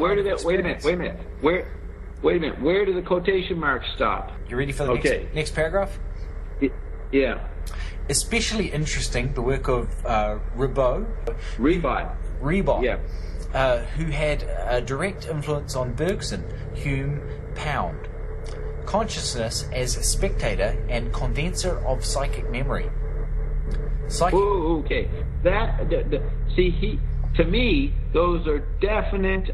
where did that? Wait a minute. Where do the quotation marks stop? You ready for the next paragraph? Yeah. Especially interesting, the work of Ribot. Yeah. Who had a direct influence on Bergson, Hume, Pound. Consciousness as a spectator and condenser of psychic memory. Okay. To me, those are definite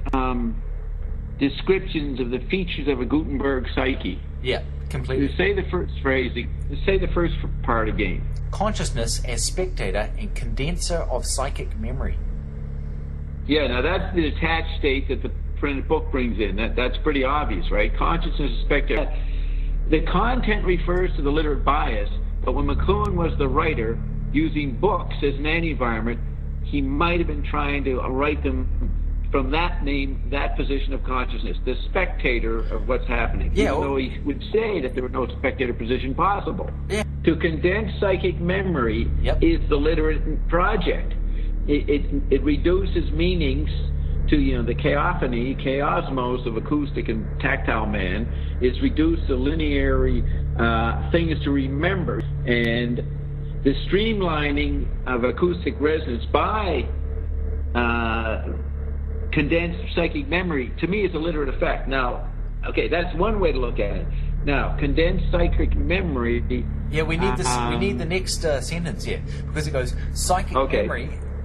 descriptions of the features of a Gutenberg psyche. Yeah, completely. Say the first phrasing. Say the first part again. Consciousness as spectator and condenser of psychic memory. Yeah, now that's the attached state that the printed book brings in. That's pretty obvious, right? Consciousness as spectator. The content refers to the literate bias, but when McLuhan was the writer, using books as an anti-environment, he might have been trying to write them from that name, that position of consciousness, the spectator of what's happening. Yeah, even though he would say that there was no spectator position possible. Yeah. To condense psychic memory is the literate project. It reduces meanings to, the chaophony, chaosmos of acoustic and tactile man. It's reduced to linear things to remember. And the streamlining of acoustic resonance by condensed psychic memory, to me, is a literate effect. Now, okay, that's one way to look at it. Now, condensed psychic memory... Yeah, we need this. We need the next sentence here, because it goes,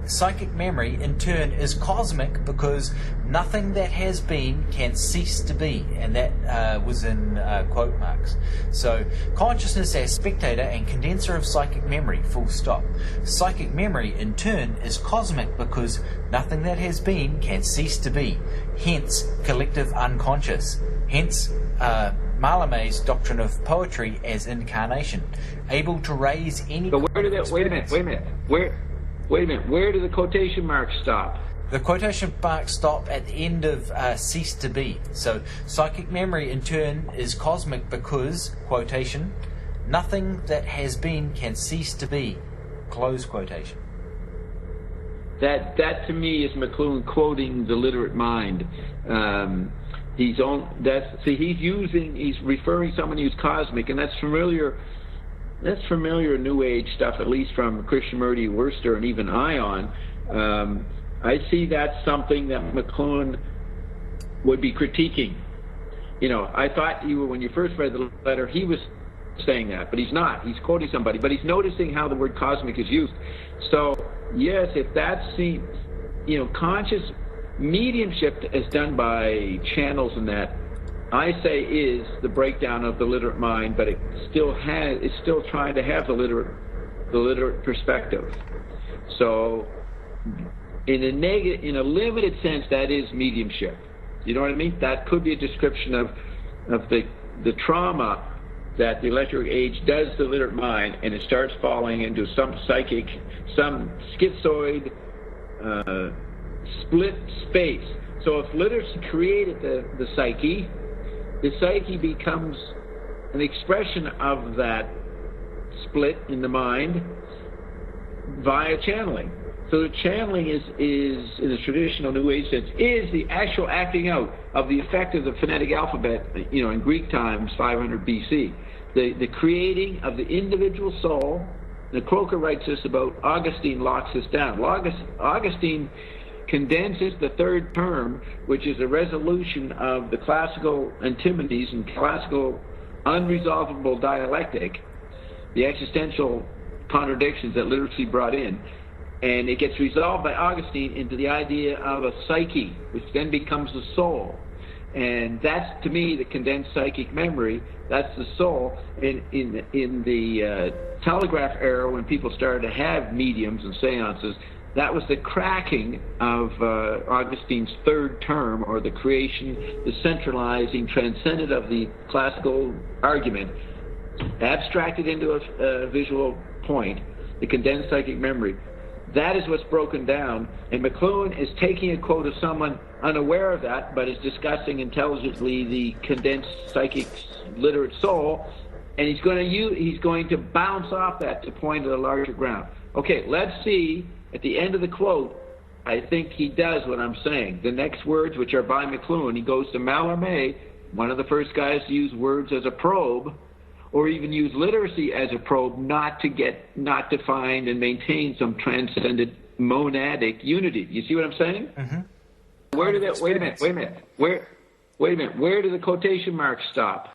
Psychic memory, in turn, is cosmic because nothing that has been can cease to be. And that was in quote marks. So, consciousness as spectator and condenser of psychic memory, full stop. Psychic memory, in turn, is cosmic because nothing that has been can cease to be. Hence, collective unconscious. Hence, Mallarmé's doctrine of poetry as incarnation, able to raise any... But where did that... Wait a minute. Where do the quotation marks stop? The quotation marks stop at the end of cease to be. So, psychic memory in turn is cosmic because, quotation, nothing that has been can cease to be, close quotation. That to me is McLuhan quoting the literate mind. He's referring someone who's cosmic, and that's familiar. That's familiar New Age stuff, at least from Krishnamurti, Worcester, and even Ion. I see that's something that McLuhan would be critiquing. I thought when you first read the letter, he was saying that, but he's not. He's quoting somebody, but he's noticing how the word cosmic is used. So, yes, if that's seen, conscious mediumship is done by channels and that, I say is the breakdown of the literate mind, but it's still trying to have the literate perspective. So, in a limited sense, that is mediumship. You know what I mean? That could be a description of the trauma that the electric age does to the literate mind, and it starts falling into some schizoid, split space. So if literacy created the psyche becomes an expression of that split in the mind via channeling. So the channeling is in the traditional New Age sense, is the actual acting out of the effect of the phonetic alphabet, in Greek times, 500 BC. The creating of the individual soul. And Croker writes this about Augustine, locks this down. Augustine condenses the third term, which is a resolution of the classical antinomies and classical unresolvable dialectic, the existential contradictions that literacy brought in, and it gets resolved by Augustine into the idea of a psyche, which then becomes the soul. And that's, to me, the condensed psychic memory. That's the soul. In the telegraph era, when people started to have mediums and seances, that was the cracking of Augustine's third term, or the creation, the centralizing, transcendent of the classical argument, abstracted into a visual point, the condensed psychic memory. That is what's broken down, and McLuhan is taking a quote of someone unaware of that, but is discussing intelligently the condensed psychic literate soul, and he's going to bounce off that to point to the larger ground. Okay, let's see at the end of the quote I think he does what I'm saying. The next words, which are by McLuhan, he goes to Mallarmé, one of the first guys to use words as a probe, or even use literacy as a probe, not to find and maintain some transcendent monadic unity. You see what I'm saying? Mm-hmm. Wait a minute. Where do the quotation marks stop?